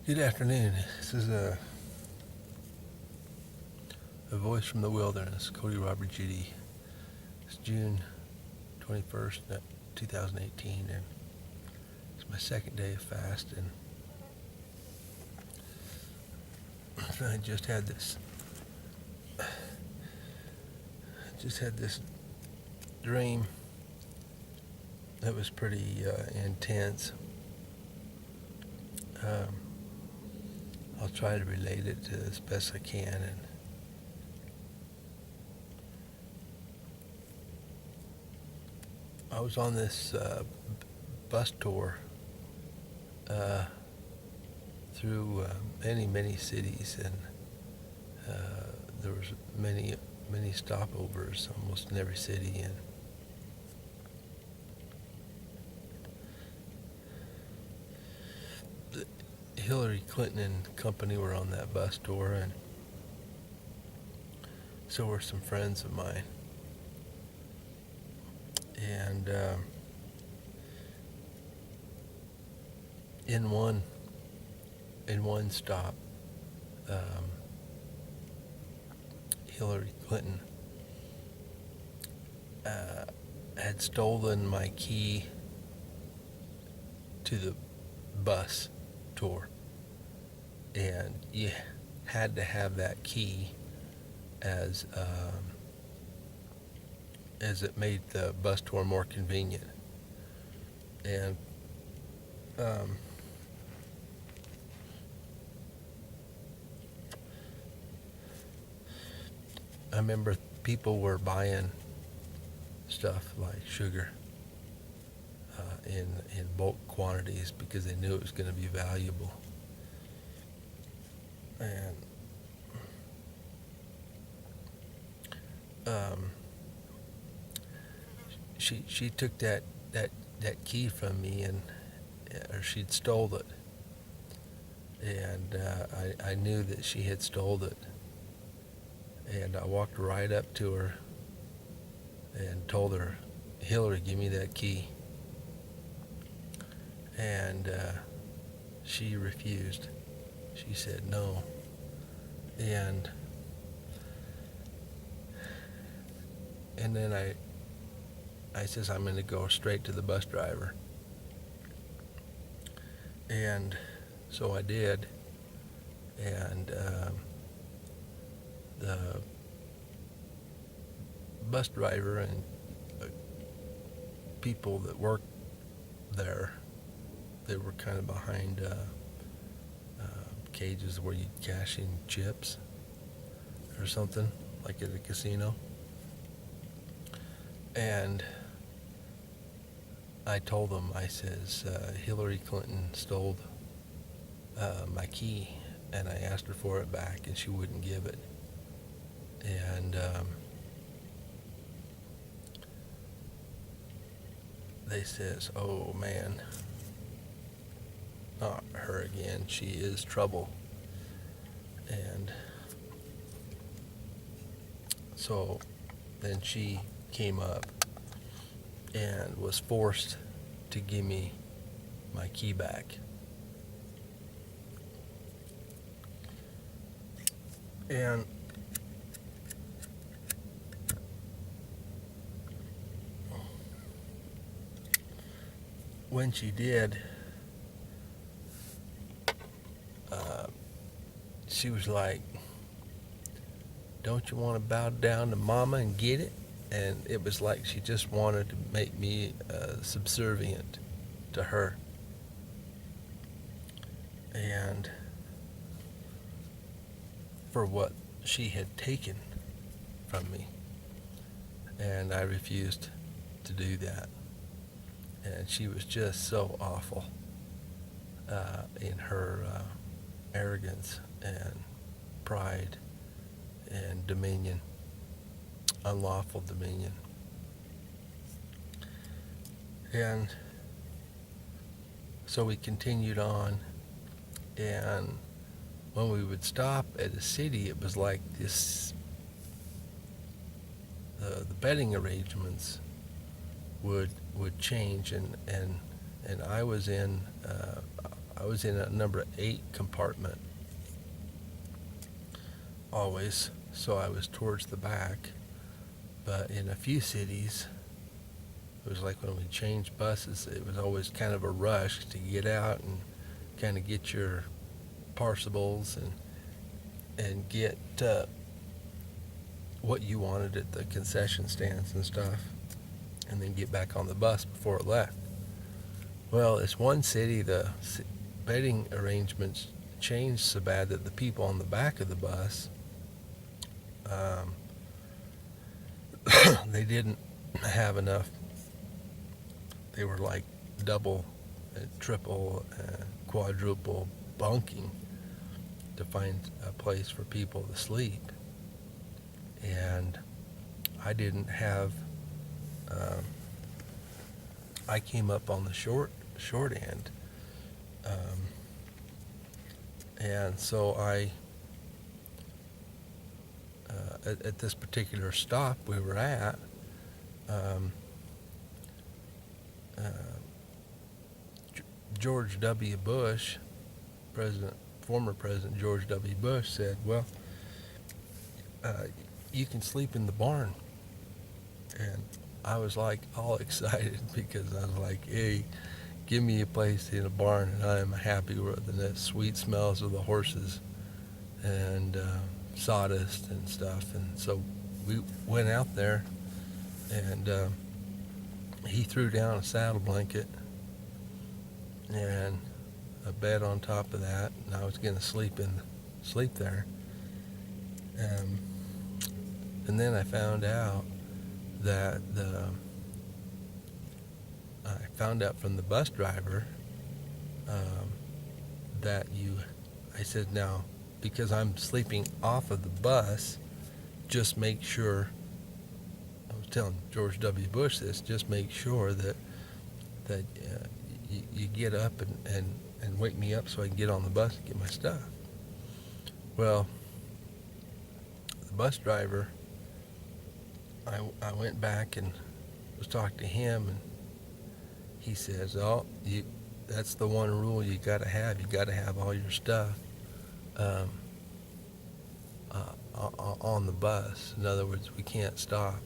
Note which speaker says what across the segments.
Speaker 1: Good afternoon. This is a voice from the wilderness, Cody, Robert, Judy. It's June 21st, 2018, and it's my second day of fast, and I just had this dream that was pretty intense. I'll try to relate it to as best I can. And I was on this bus tour through many cities, and there was many stopovers almost in every city. And Hillary Clinton and company were on that bus tour, and so were some friends of mine. And in one stop, Hillary Clinton had stolen my key to the bus tour. And you had to have that key as it made the bus tour more convenient. And I remember people were buying stuff like sugar in bulk quantities because they knew it was going to be valuable. And she took that key from me, or she'd stole it, and I knew that she had stole it, and I walked right up to her and told her, "Hillary, give me that key." And she refused. She said no. And then I says, "I'm going to go straight to the bus driver." And so I did. And the bus driver and people that worked there, they were kind of behind cages where you'd cash in chips or something, like at a casino. And I told them, I says, Hillary Clinton stole my key, and I asked her for it back, and she wouldn't give it. And they says, "Oh man, not her again. She is trouble." And so then she came up and was forced to give me my key back. And when she did, she was like, "Don't you want to bow down to Mama and get it?" And it was like she just wanted to make me subservient to her. And for what she had taken from me. And I refused to do that. And she was just so awful in her arrogance and pride and dominion, unlawful dominion. And so we continued on, and when we would stop at a city, it was like this, the betting arrangements would change, and I was in I was in a number 8 compartment always, so I was towards the back. But in a few cities, it was like when we changed buses, it was always kind of a rush to get out and kind of get your parcels and get what you wanted at the concession stands and stuff, and then get back on the bus before it left. Well, it's one city, the bedding arrangements changed so bad that the people on the back of the bus, they didn't have enough. They were like double, triple, quadruple bunking to find a place for people to sleep. And I didn't have, I came up on the short end. And so I, at this particular stop we were at, George W. Bush, former President George W. Bush said, well, you can sleep in the barn. And I was like all excited because I was like, hey, give me a place in a barn and I am happy with the sweet smells of the horses and sawdust and stuff. And so we went out there, and he threw down a saddle blanket and a bed on top of that, and I was going to sleep there. And then I found out that I found out from the bus driver that I said, now, because I'm sleeping off of the bus, just make sure, I was telling George W. Bush this, just make sure that you get up and wake me up so I can get on the bus and get my stuff. Well, the bus driver, I went back and was talking to him, and he says, oh, that's the one rule you got to have. You got to have all your stuff on the bus. In other words, we can't stop.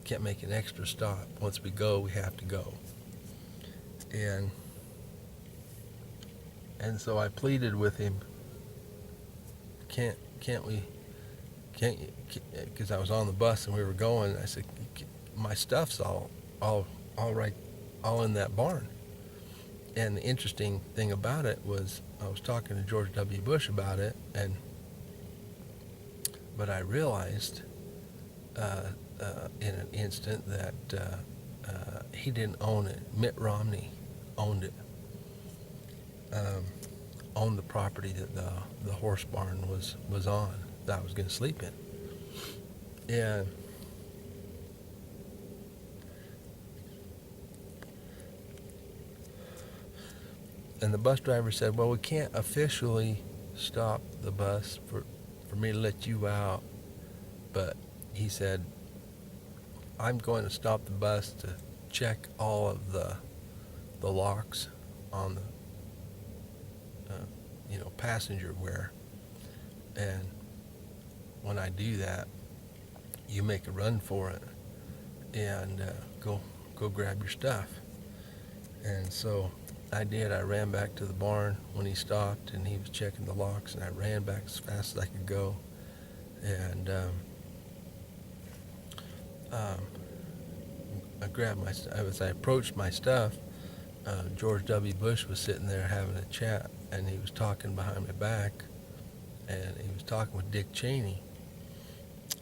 Speaker 1: Can't make an extra stop. Once we go, we have to go. And so I pleaded with him, can't we, because I was on the bus and we were going, I said, my stuff's all right, all in that barn. And the interesting thing about it was, I was talking to George W. Bush about it, but I realized in an instant that he didn't own it. Mitt Romney owned it. Owned the property that the horse barn was on, that I was going to sleep in. And the bus driver said, well, we can't officially stop the bus for me to let you out, but he said, I'm going to stop the bus to check all of the locks on the passenger wear, and when I do that, you make a run for it and go grab your stuff. And so I did. I ran back to the barn when he stopped and he was checking the locks, and I ran back as fast as I could go. And I grabbed my stuff. As I approached my stuff, George W. Bush was sitting there having a chat, and he was talking behind my back, and he was talking with Dick Cheney.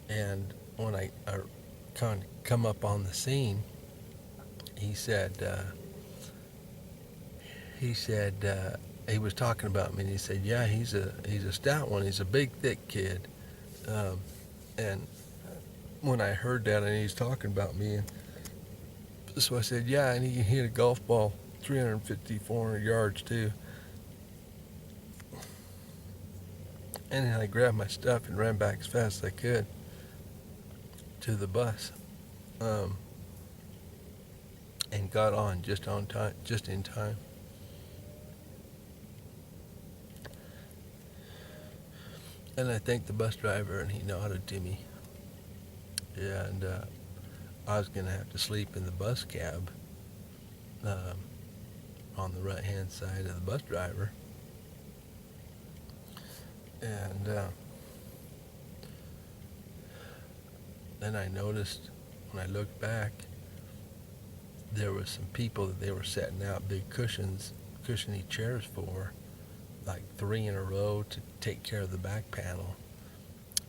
Speaker 1: And when I kind of come up on the scene, he said, he was talking about me, and he said, yeah, he's a stout one. He's a big, thick kid. And when I heard that, and he's talking about me, and so I said, yeah, and he can hit a golf ball 350, 400 yards too. And then I grabbed my stuff and ran back as fast as I could to the bus. and got on just on time, just in time. And I thanked the bus driver, and he nodded to me. And I was going to have to sleep in the bus cab on the right-hand side of the bus driver. And then I noticed, when I looked back, there was some people that they were setting out big cushiony chairs for, like 3 in a row to take care of the back panel.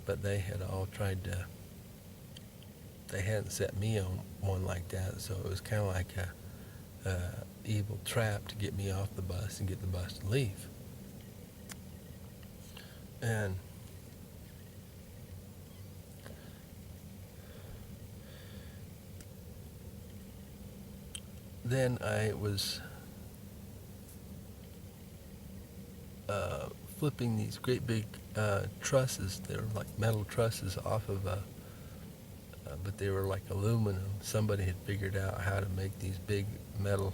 Speaker 1: But they had all tried to, they hadn't set me on one like that, so it was kind of like a evil trap to get me off the bus and get the bus to leave. And then I was flipping these great big trusses. They were like metal trusses off of but they were like aluminum. Somebody had figured out how to make these big metal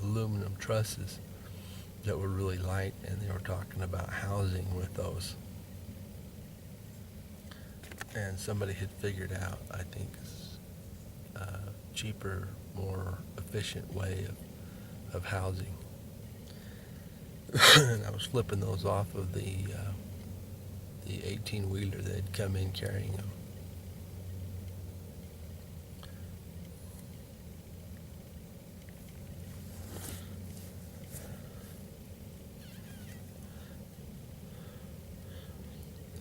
Speaker 1: aluminum trusses that were really light, and they were talking about housing with those. And somebody had figured out, I think, a cheaper, more efficient way of housing. And I was flipping those off of the 18-wheeler that had come in carrying them.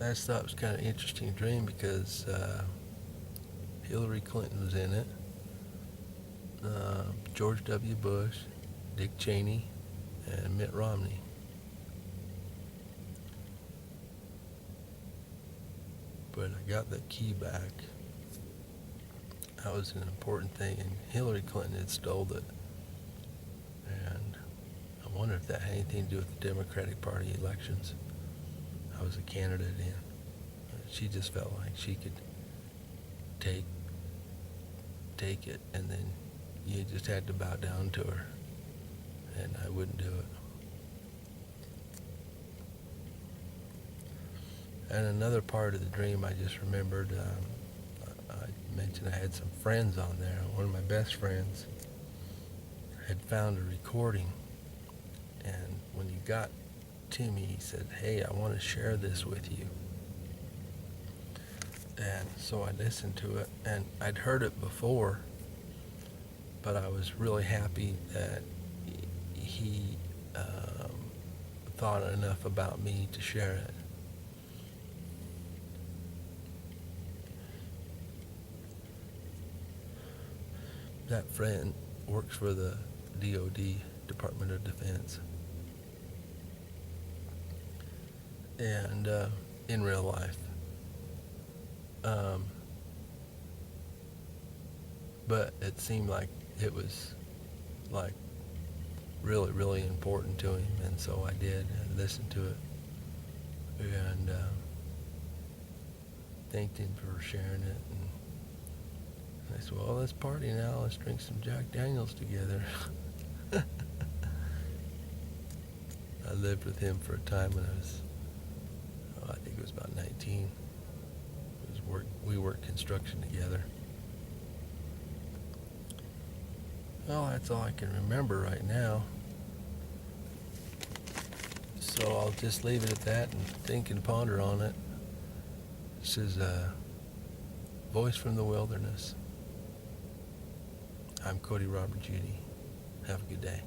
Speaker 1: I just thought it was kind of an interesting dream because Hillary Clinton was in it, George W. Bush, Dick Cheney, and Mitt Romney. But I got that key back. That was an important thing, and Hillary Clinton had stole it. And I wonder if that had anything to do with the Democratic Party elections I was a candidate in. She just felt like she could take it, and then you just had to bow down to her, and I wouldn't do it. And another part of the dream I just remembered, I mentioned I had some friends on there. One of my best friends had found a recording, and when he got to me, he said, "Hey, I want to share this with you." And so I listened to it, and I'd heard it before, but I was really happy that he thought enough about me to share it. That friend works for the DOD, Department of Defense. And in real life. But it seemed like it was like really, really important to him, and so I did. I listened to it and thanked him for sharing it. And I said, "Well, let's party now. Let's drink some Jack Daniels together." I lived with him for a time when I was, I think it was about 19. We worked construction together. Well, that's all I can remember right now. So I'll just leave it at that and think and ponder on it. This is a Voice from the Wilderness. I'm Cody Robert Judy. Have a good day.